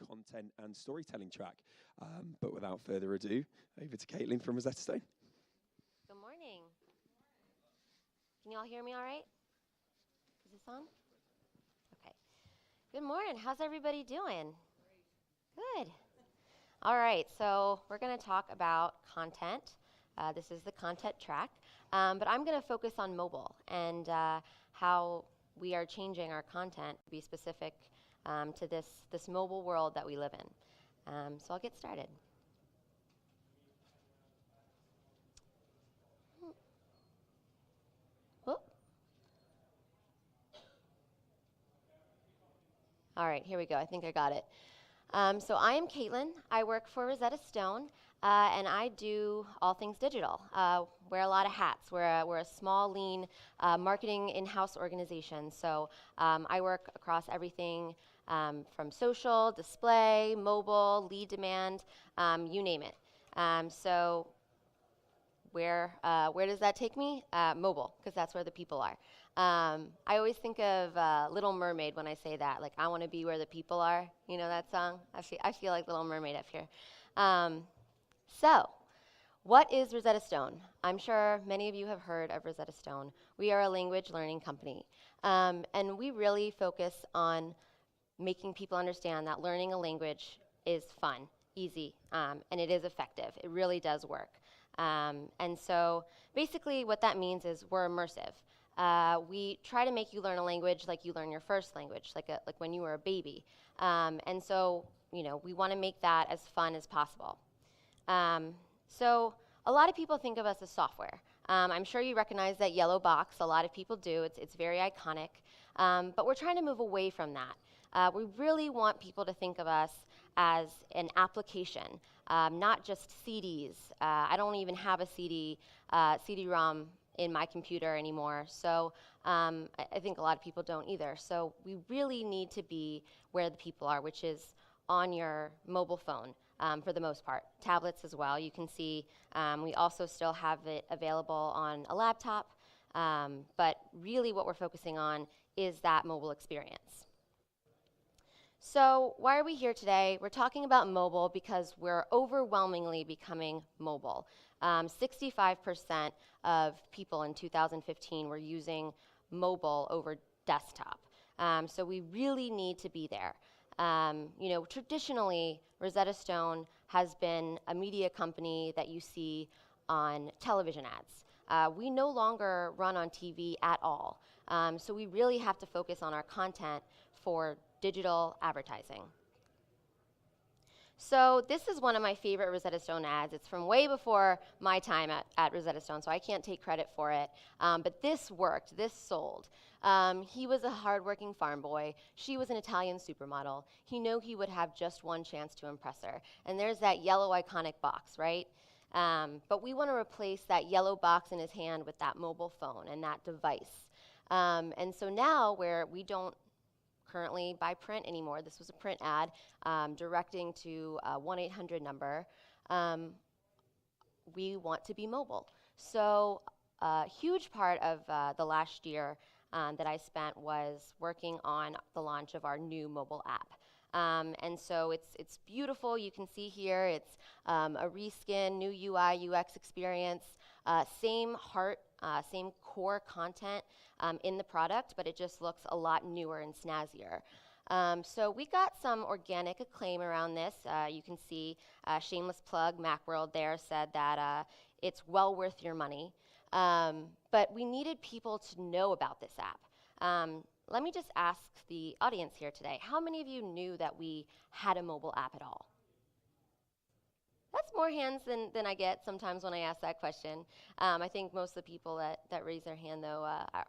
content and storytelling track. But without further ado, over to Caitlin from Rosetta Stone. Good morning. Can you all hear me all right? Is this on? Okay. Good morning. How's everybody doing? Good. All right, so we're going to talk about content. This is the content track, but I'm going to focus on mobile and how we are changing our content to be specific to this mobile world that we live in. So I'll get started. Whoop. All right, here we go. I think I got it. So I am Caitlin. I work for Rosetta Stone, and I do all things digital. Wear a lot of hats. We're a small, lean marketing in-house organization. So I work across everything from social, display, mobile, lead demand, you name it. So where does that take me? Mobile, because that's where the people are. I always think of Little Mermaid when I say that. Like, I want to be where the people are. You know that song? I feel like Little Mermaid up here. So, what is Rosetta Stone? I'm sure many of you have heard of Rosetta Stone. We are a language learning company. And we really focus on making people understand that learning a language is fun, easy, and it is effective. It really does work. And so basically what that means is we're immersive. We try to make you learn a language like you learn your first language, like when you were a baby. And so, we want to make that as fun as possible. So a lot of people think of us as software. I'm sure you recognize that yellow box. A lot of people do. It's very iconic. But we're trying to move away from that. We really want people to think of us as an application, not just CDs. I don't even have a CD-ROM in my computer anymore, so I think a lot of people don't either. So we really need to be where the people are, which is on your mobile phone for the most part. Tablets as well. You can see we also still have it available on a laptop, but really what we're focusing on is that mobile experience. So why are we here today? We're talking about mobile because we're overwhelmingly becoming mobile. 65% of people in 2015 were using mobile over desktop. So we really need to be there. Traditionally, Rosetta Stone has been a media company that you see on television ads. We no longer run on TV at all. So we really have to focus on our content for digital advertising. So this is one of my favorite Rosetta Stone ads. It's from way before my time at Rosetta Stone, so I can't take credit for it. But this worked. This sold. He was a hardworking farm boy. She was an Italian supermodel. He knew he would have just one chance to impress her. And there's that yellow iconic box, right? But we want to replace that yellow box in his hand with that mobile phone and that device. And so now where we don't currently buy print anymore. This was a print ad directing to a 1-800 number. We want to be mobile. So a huge part of the last year that I spent was working on the launch of our new mobile app. And so it's beautiful. You can see here it's a reskin, new UI, UX experience, same heart, same core content in the product, but it just looks a lot newer and snazzier. So we got some organic acclaim around this. You can see shameless plug, Macworld there said that it's well worth your money. But we needed people to know about this app. Let me just ask the audience here today, how many of you knew that we had a mobile app at all? That's more hands than I get sometimes when I ask that question. I think most of the people that raise their hand, though,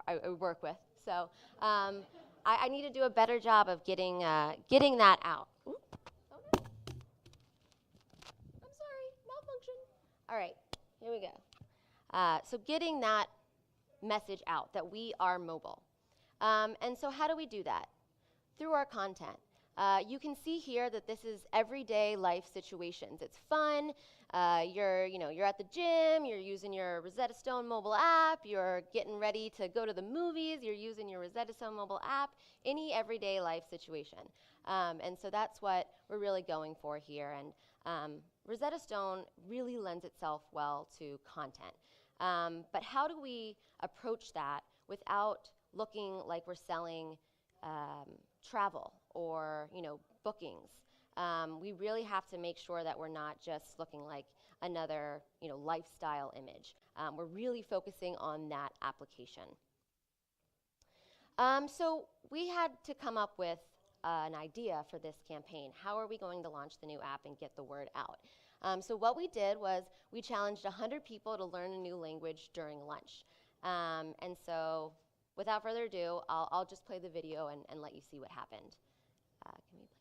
I work with. So I need to do a better job of getting that out. Ooh. Oh, no. I'm sorry, malfunction. All right, here we go. So getting that message out that we are mobile. And so how do we do that? Through our content. You can see here that this is everyday life situations. It's fun. You're at the gym. You're using your Rosetta Stone mobile app. You're getting ready to go to the movies. You're using your Rosetta Stone mobile app. Any everyday life situation. And so that's what we're really going for here. And Rosetta Stone really lends itself well to content. But how do we approach that without looking like we're selling travel or bookings? We really have to make sure that we're not just looking like another lifestyle image. We're really focusing on that application. So we had to come up with an idea for this campaign. How are we going to launch the new app and get the word out? So what we did was we challenged 100 people to learn a new language during lunch. And so without further ado, I'll just play the video and let you see what happened. Can we play?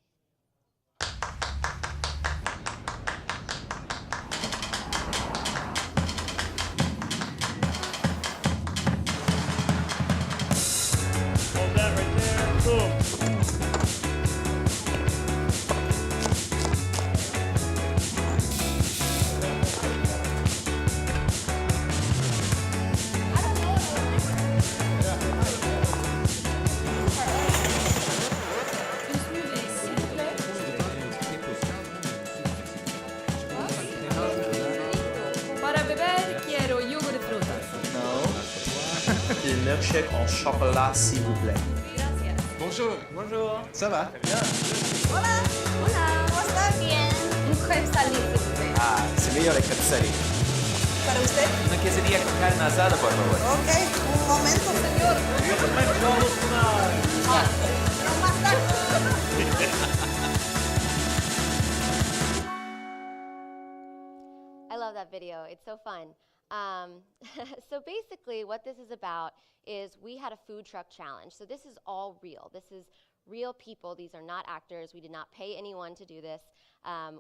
Hold that right there. Boom. Para beber, quiero yogur de frutas. Et le milkshake en chocolat, s'il vous plaît. Gracias. Bonjour. Bonjour. Ça va? Hola. Hola. ¿Cómo estás? Bien. Un crepe salé, s'il vous plaît. Ah, c'est meilleur les crêpes salées. ¿Para usted? Una quesadilla con carne asada, por favor. Ok, un momento, señor. No más tarde. I love that video. It's so fun. So basically what this is about is we had a food truck challenge. So this is all real. This is real people. These are not actors. We did not pay anyone to do this.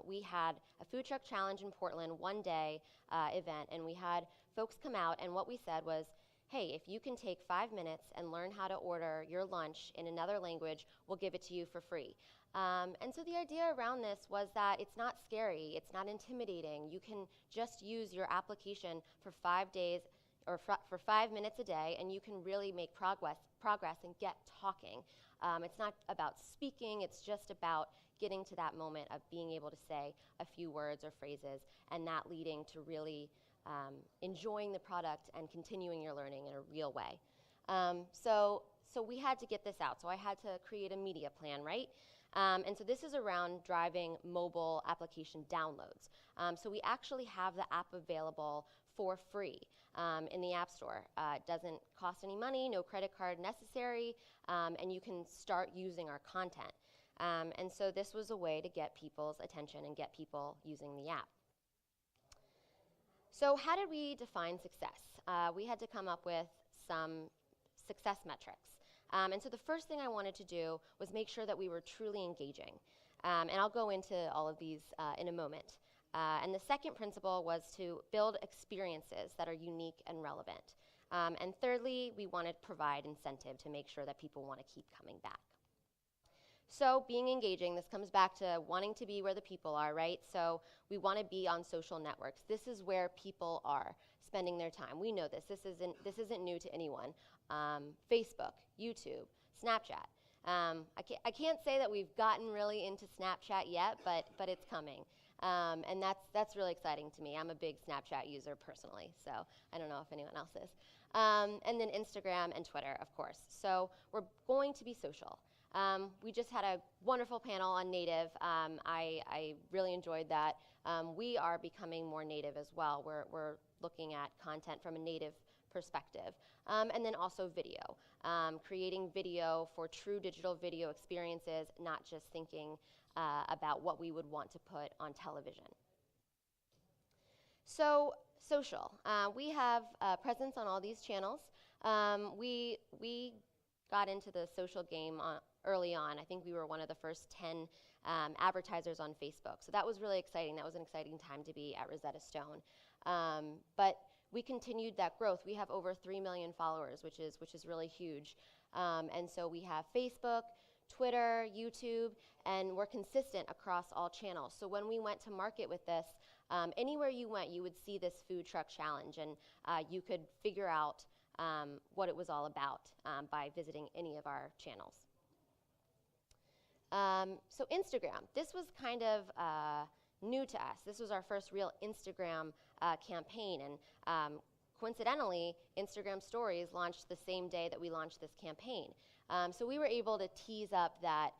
We had a food truck challenge in Portland, one day event, and we had folks come out, and what we said was, hey, if you can take 5 minutes and learn how to order your lunch in another language, we'll give it to you for free. And so the idea around this was that it's not scary, it's not intimidating. You can just use your application for 5 days or for 5 minutes a day, and you can really make progress and get talking. It's not about speaking, it's just about getting to that moment of being able to say a few words or phrases, and that leading to really enjoying the product and continuing your learning in a real way. So we had to get this out. So I had to create a media plan, right? And so this is around driving mobile application downloads. So we actually have the app available for free in the App Store. It doesn't cost any money, no credit card necessary, and you can start using our content. And so this was a way to get people's attention and get people using the app. So how did we define success? We had to come up with some success metrics. And so the first thing I wanted to do was make sure that we were truly engaging. And I'll go into all of these in a moment. And the second principle was to build experiences that are unique and relevant. And thirdly, we wanted to provide incentive to make sure that people want to keep coming back. So being engaging, this comes back to wanting to be where the people are, right? So we want to be on social networks. This is where people are spending their time. We know this. This isn't new to anyone. Facebook, YouTube, Snapchat. I can't say that we've gotten really into Snapchat yet, but it's coming. And that's really exciting to me. I'm a big Snapchat user personally, so I don't know if anyone else is. And then Instagram and Twitter, of course. So we're going to be social. We just had a wonderful panel on native. I really enjoyed that. We are becoming more native as well. We're looking at content from a native perspective. And then also video. Creating video for true digital video experiences, not just thinking about what we would want to put on television. So social. We have presence on all these channels. We got into the social game early on. I think we were one of the first 10 advertisers on Facebook. So that was really exciting. That was an exciting time to be at Rosetta Stone. But we continued that growth. We have over 3 million followers, which is really huge. And so we have Facebook, Twitter, YouTube, and we're consistent across all channels. So when we went to market with this, anywhere you went, you would see this food truck challenge, and you could figure out what it was all about by visiting any of our channels. So Instagram, this was kind of new to us. This was our first real Instagram campaign, and coincidentally, Instagram Stories launched the same day that we launched this campaign. So we were able to tease up that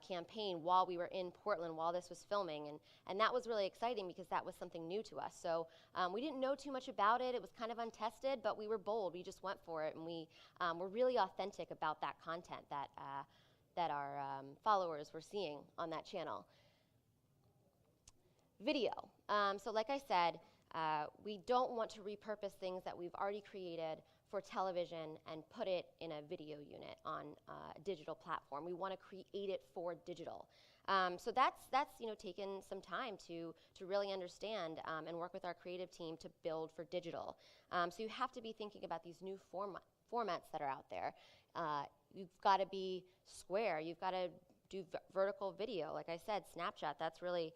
campaign while we were in Portland, while this was filming, and that was really exciting because that was something new to us. So we didn't know too much about it. It was kind of untested, but we were bold. We just went for it, and we were really authentic about that content that our followers were seeing on that channel. Video. So like I said, we don't want to repurpose things that we've already created for television and put it in a video unit on a digital platform. We want to create it for digital. So that's taken some time to really understand and work with our creative team to build for digital. So you have to be thinking about these new formats that are out there. You've got to be square. You've got to do vertical video. Like I said, Snapchat, that's really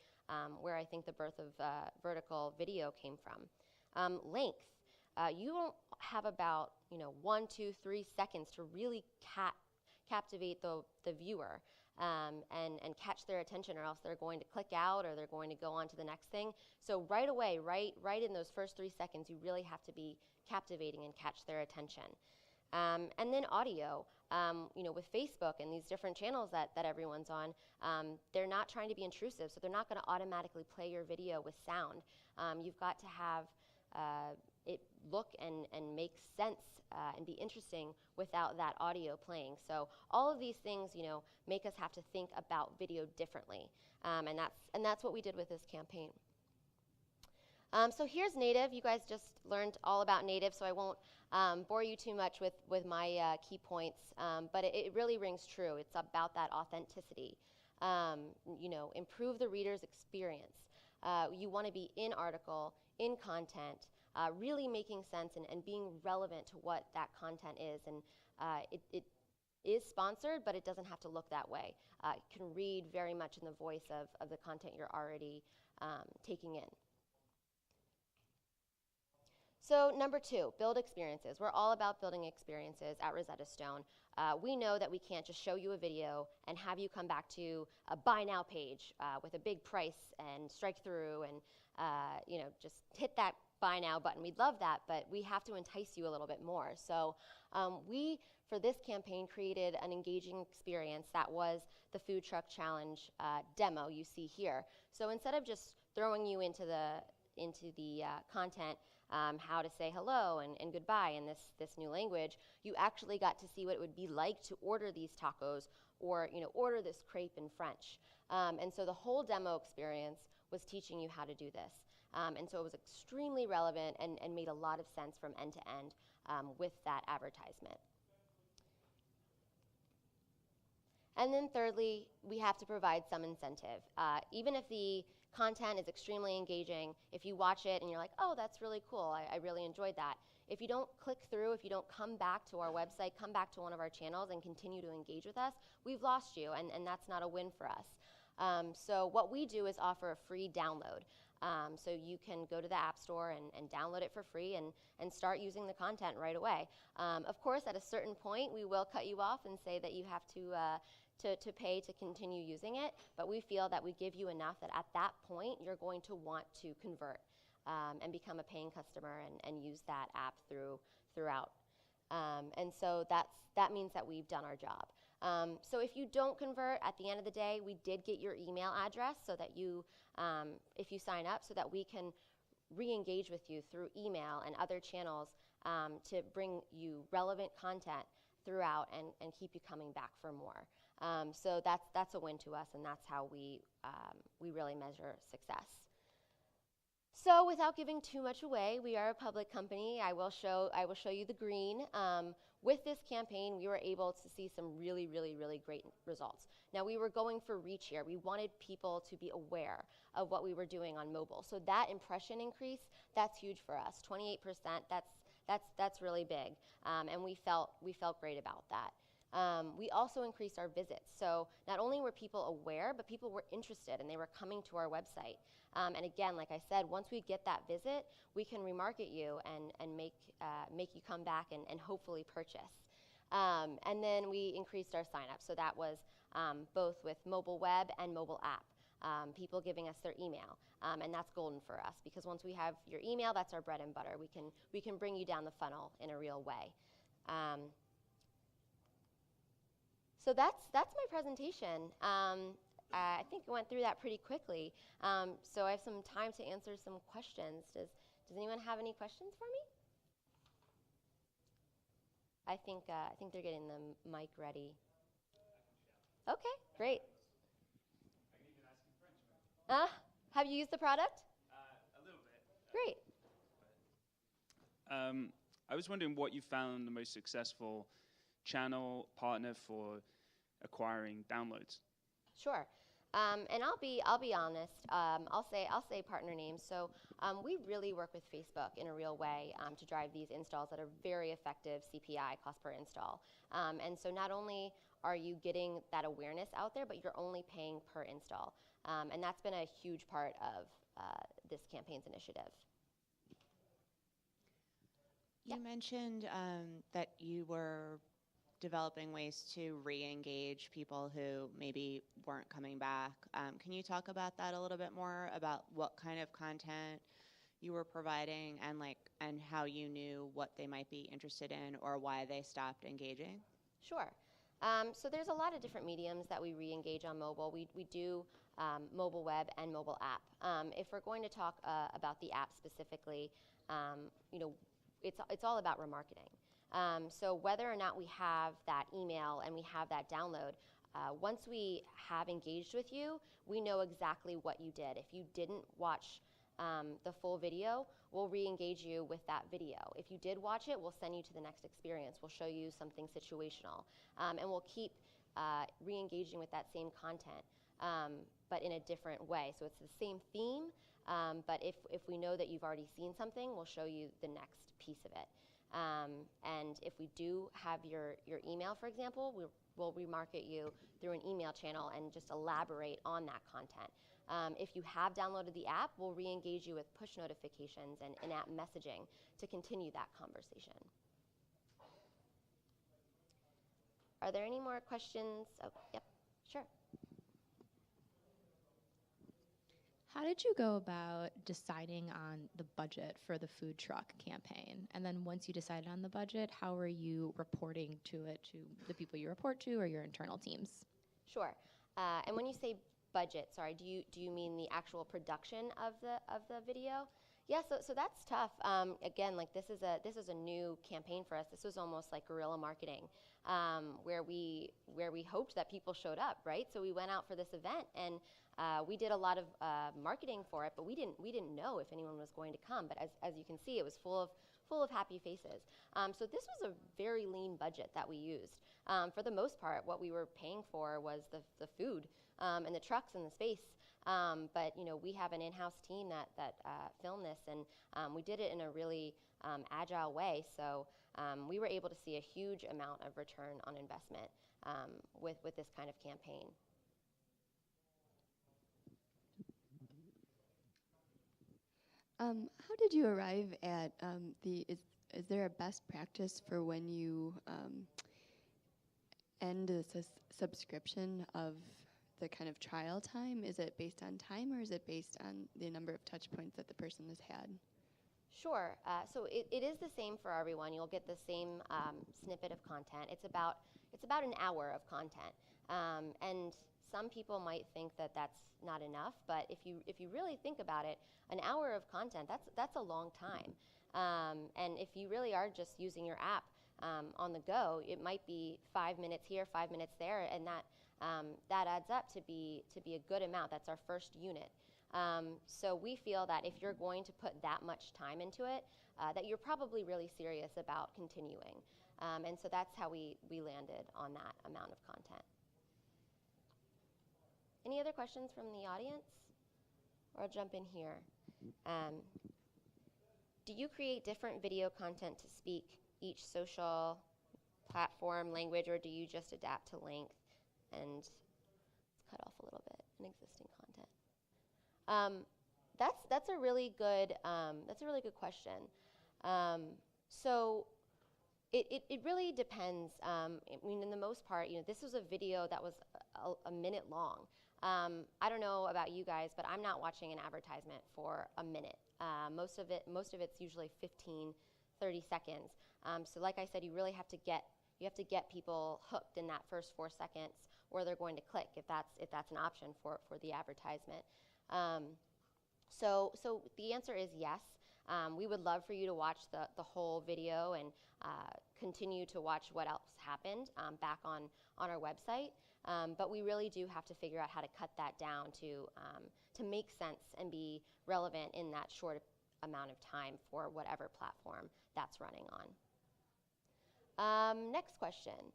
where I think the birth of vertical video came from. Length. You don't have about 1, 2, 3 seconds to really captivate the viewer and catch their attention, or else they're going to click out or they're going to go on to the next thing. So right away, right in those first 3 seconds, you really have to be captivating and catch their attention. And then audio, with Facebook and these different channels that everyone's on, they're not trying to be intrusive, so they're not going to automatically play your video with sound. You've got to have it look and make sense and be interesting without that audio playing. So all of these things, make us have to think about video differently, and that's what we did with this campaign. So here's native. You guys just learned all about native, so I won't bore you too much with my key points, but it really rings true. It's about that authenticity. Improve the reader's experience. You want to be in article, in content, really making sense and being relevant to what that content is. And it is sponsored, but it doesn't have to look that way. It can read very much in the voice of the content you're already taking in. So number 2, build experiences. We're all about building experiences at Rosetta Stone. We know that we can't just show you a video and have you come back to a buy now page with a big price and strike through and just hit that buy now button. We'd love that, but we have to entice you a little bit more. So we, for this campaign, created an engaging experience that was the food truck challenge demo you see here. So instead of just throwing you into the content, how to say hello and goodbye in this new language, you actually got to see what it would be like to order these tacos or order this crepe in French. And so the whole demo experience was teaching you how to do this. And so it was extremely relevant and made a lot of sense from end to end with that advertisement. And then thirdly, we have to provide some incentive. Even if the content is extremely engaging, if you watch it and you're like, oh, that's really cool, I really enjoyed that. If you don't click through, if you don't come back to our website, come back to one of our channels and continue to engage with us, we've lost you, and that's not a win for us. So what we do is offer a free download. So you can go to the App Store and download it for free and start using the content right away. Of course, at a certain point, we will cut you off and say that you have to pay to continue using it, but we feel that we give you enough that at that point, you're going to want to convert and become a paying customer and use that app throughout. And so that means that we've done our job. So if you don't convert, at the end of the day, we did get your email address so that you, if you sign up, so that we can re-engage with you through email and other channels to bring you relevant content throughout and keep you coming back for more. So that's a win to us, and that's how we really measure success. So without giving too much away, we are a public company. I will show you the green. With this campaign, we were able to see some really, really, really great results. Now, we were going for reach here. We wanted people to be aware of what we were doing on mobile. So that impression increase, that's huge for us. 28%, that's really big, and we felt great about that. We also increased our visits. So not only were people aware, but people were interested, and they were coming to our website. And again, like I said, once we get that visit, we can remarket you and make you come back and hopefully purchase. And then we increased our sign-up. So that was both with mobile web and mobile app. People giving us their email, and that's golden for us because once we have your email, that's our bread and butter. We can bring you down the funnel in a real way. So that's my presentation. I think I went through that pretty quickly. So I have some time to answer some questions. Does anyone have any questions for me? I think they're getting the mic ready. Okay, great. Have you used the product? A little bit. Great. I was wondering what you found the most successful channel partner for acquiring downloads. Sure. And I'll be honest. I'll say partner names. So we really work with Facebook in a real way to drive these installs that are very effective CPI, cost per install. And so not only are you getting that awareness out there, but you're only paying per install. And that's been a huge part of this campaign's initiative. You mentioned that you were developing ways to re-engage people who maybe weren't coming back. Can you talk about that a little bit more, about what kind of content you were providing and how you knew what they might be interested in or why they stopped engaging? Sure. So there's a lot of different mediums that we re-engage on mobile. We do mobile web and mobile app. If we're going to talk about the app specifically, it's all about remarketing. So whether or not we have that email and we have that download, once we have engaged with you, we know exactly what you did. If you didn't watch the full video, we'll re-engage you with that video. If you did watch it, we'll send you to the next experience. We'll show you something situational. And we'll keep re-engaging with that same content, but in a different way. So it's the same theme, but if we know that you've already seen something, we'll show you the next piece of it. And if we do have your email, for example, we'll remarket you through an email channel and just elaborate on that content. If you have downloaded the app, we'll re-engage you with push notifications and in-app messaging to continue that conversation. Are there any more questions? Oh, yep, sure. How did you go about deciding on the budget for the food truck campaign? And then once you decided on the budget, how are you reporting to it to the people you report to or your internal teams? Sure. And when you say budget, sorry, do you mean the actual production of the video? Yeah, so that's tough. Again, like this is a new campaign for us. This was almost like guerrilla marketing, where we hoped that people showed up, right? So we went out for this event and we did a lot of marketing for it, but we didn't know if anyone was going to come. But as you can see, it was full of happy faces. So this was a very lean budget that we used. For the most part, what we were paying for was the food and the trucks and the space. But we have an in-house team that filmed this, and we did it in a really agile way. So we were able to see a huge amount of return on investment with this kind of campaign. How did you arrive at is there a best practice for when you end a subscription of the kind of trial time? Is it based on time or is it based on the number of touch points that the person has had? Sure. So it is the same for everyone. You'll get the same snippet of content. It's about an hour of content, and some people might think that that's not enough. But if you really think about it, an hour of content that's a long time. And if you really are just using your app on the go, it might be 5 minutes here, 5 minutes there, and that adds up to be a good amount. That's our first unit. So we feel that if you're going to put that much time into it, that you're probably really serious about continuing. And so that's how we landed on that amount of content. Any other questions from the audience? Or I'll jump in here. Do you create different video content to speak each social platform language, or do you just adapt to length and let's cut off a little bit in existing content? That's a really good question. So it really depends. I mean, in the most part, this was a video that was a minute long. I don't know about you guys, but I'm not watching an advertisement for a minute. Most of it's usually 15, 30 seconds. So like I said, you really have to get people hooked in that first 4 seconds, or they're going to click if that's an option for the advertisement. So the answer is yes. We would love for you to watch the whole video and continue to watch what else happened back on our website. But we really do have to figure out how to cut that down to make sense and be relevant in that short amount of time for whatever platform that's running on. Next question.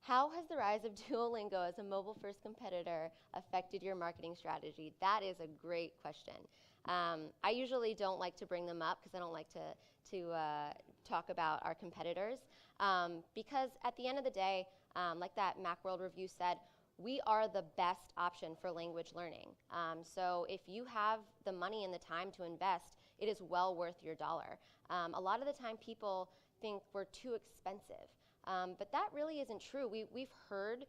How has the rise of Duolingo as a mobile-first competitor affected your marketing strategy? That is a great question. I usually don't like to bring them up because I don't like to talk about our competitors. Because at the end of the day, like that Macworld review said, we are the best option for language learning. So if you have the money and the time to invest, it is well worth your dollar. A lot of the time people think we're too expensive. But that really isn't true. We've heard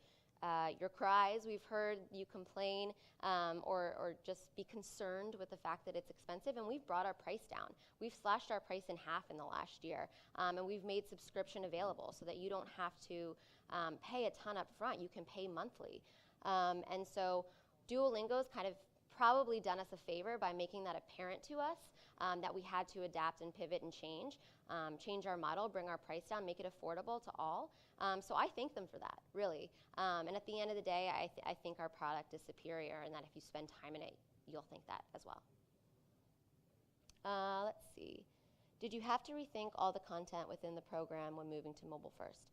your cries, we've heard you complain or just be concerned with the fact that it's expensive, and we've brought our price down. We've slashed our price in half in the last year, and we've made subscription available so that you don't have to pay a ton up front. You can pay monthly. And so Duolingo's kind of probably done us a favor by making that apparent to us, that we had to adapt and pivot and change our model, bring our price down, make it affordable to all. So I thank them for that, really. And at the end of the day, I think our product is superior, and that if you spend time in it, you'll think that as well. Let's see. Did you have to rethink all the content within the program when moving to mobile first?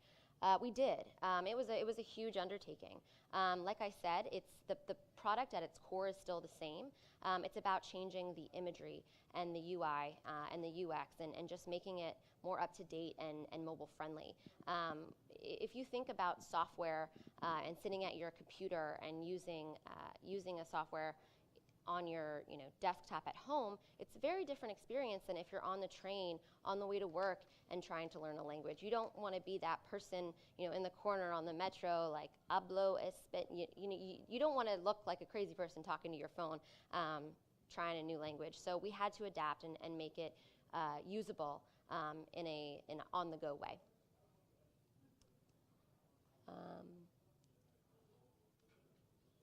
We did. It was a huge undertaking. Like I said, it's the product at its core is still the same. It's about changing the imagery and the UI and the UX and just making it more up to date and mobile friendly. If you think about software and sitting at your computer and using a software on your desktop at home, it's a very different experience than if you're on the train, on the way to work, and trying to learn a language. You don't want to be that person in the corner on the metro, like, hablo español. You don't want to look like a crazy person talking to your phone, trying a new language. So we had to adapt and make it usable in an on-the-go way.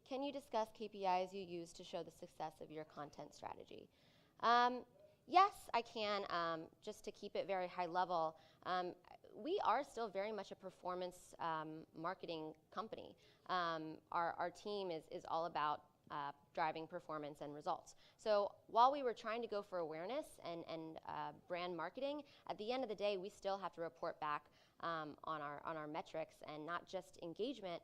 Can you discuss KPIs you use to show the success of your content strategy? Yes, I can. Just to keep it very high level, we are still very much a performance marketing company. Our team is all about driving performance and results. So while we were trying to go for awareness and brand marketing, at the end of the day, we still have to report back on our metrics, and not just engagement,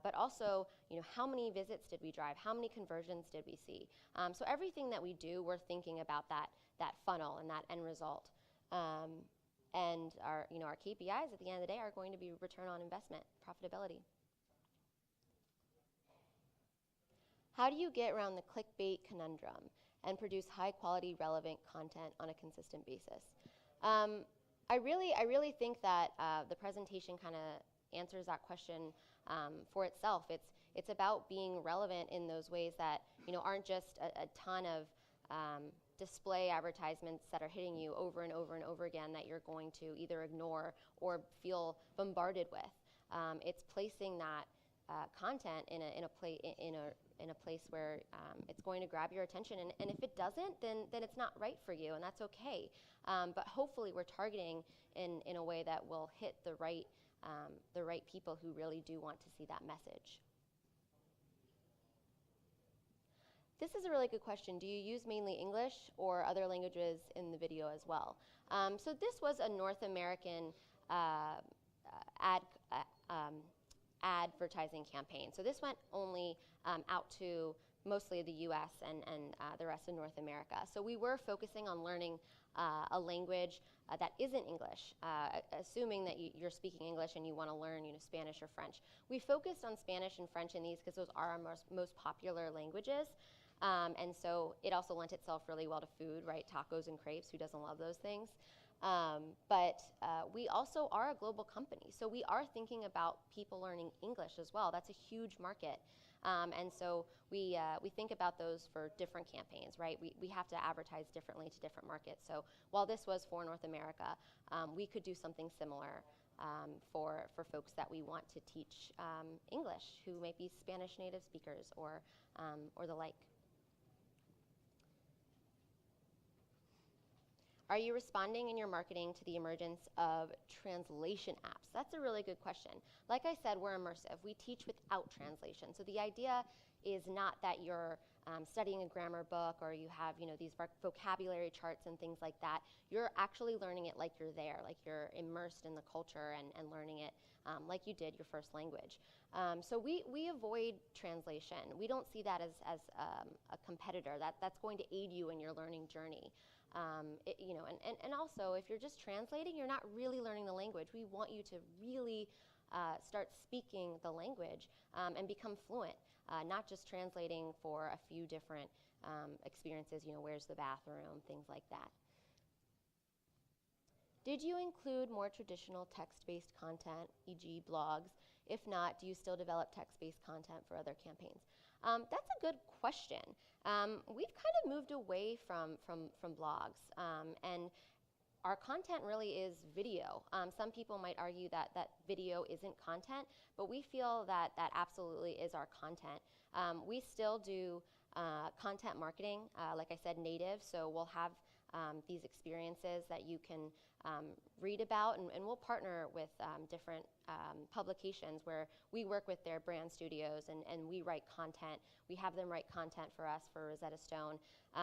but also how many visits did we drive, how many conversions did we see. So everything that we do, we're thinking about that funnel and that end result. And our KPIs at the end of the day are going to be return on investment, profitability. How do you get around the clickbait conundrum and produce high quality, relevant content on a consistent basis? I really think that the presentation kind of answers that question for itself. It's about being relevant in those ways that aren't just a ton of display advertisements that are hitting you over and over and over again that you're going to either ignore or feel bombarded with. It's placing that content in a place where it's going to grab your attention, and if it doesn't, then it's not right for you, and that's okay. But hopefully we're targeting in a way that will hit the right people who really do want to see that message. This is a really good question. Do you use mainly English or other languages in the video as well? So this was a North American advertising campaign. So this went only out to mostly the US and the rest of North America. So we were focusing on learning a language that isn't English, assuming that you're speaking English and you want to learn Spanish or French. We focused on Spanish and French in these because those are our most popular languages. And so it also lent itself really well to food, right? Tacos and crepes, who doesn't love those things? But we also are a global company, so we are thinking about people learning English as well. That's a huge market. And so we think about those for different campaigns, right? We have to advertise differently to different markets. So while this was for North America, we could do something similar for folks that we want to teach English, who may be Spanish native speakers or the like. Are you responding in your marketing to the emergence of translation apps? That's a really good question. Like I said, we're immersive. We teach without translation. So the idea is not that you're studying a grammar book or you have these vocabulary charts and things like that. You're actually learning it like you're there, like you're immersed in the culture and learning it like you did your first language. So we avoid translation. We don't see that as a competitor. That's going to aid you in your learning journey. And also, if you're just translating, you're not really learning the language. We want you to really start speaking the language and become fluent, not just translating for a few different experiences, where's the bathroom, things like that. Did you include more traditional text-based content, e.g. blogs? If not, do you still develop text-based content for other campaigns? That's a good question. We've kind of moved away from blogs, and our content really is video. Some people might argue that video isn't content, but we feel that absolutely is our content. We still do content marketing, like I said, native, so we'll have these experiences that you can read about, and we'll partner with different publications where we work with their brand studios and we write content. We have them write content for us for Rosetta Stone.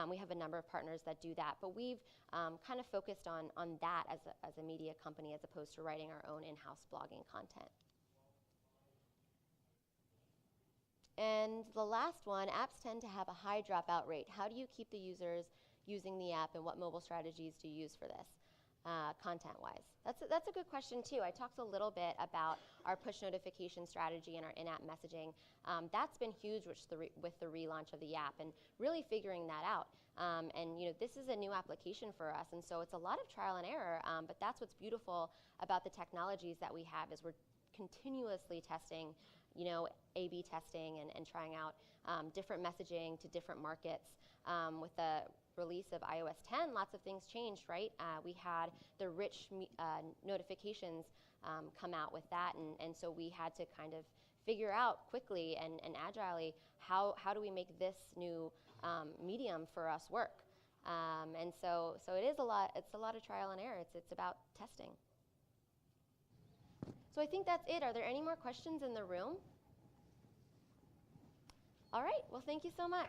We have a number of partners that do that, but we've kind of focused on that as a media company as opposed to writing our own in-house blogging content. And the last one, apps tend to have a high dropout rate. How do you keep the users using the app, and what mobile strategies do you use for this, content-wise? That's a good question, too. I talked a little bit about our push notification strategy and our in-app messaging. That's been huge with the relaunch of the app and really figuring that out. And this is a new application for us, and so it's a lot of trial and error, but that's what's beautiful about the technologies that we have is we're continuously testing, A/B testing and trying out different messaging to different markets. With the release of iOS 10, lots of things changed, right? We had the rich notifications come out with that, and so we had to kind of figure out quickly and agilely how do we make this new medium for us work. And so it is it's a lot of trial and error. It's about testing. So I think that's it. Are there any more questions in the room? All right, well, thank you so much.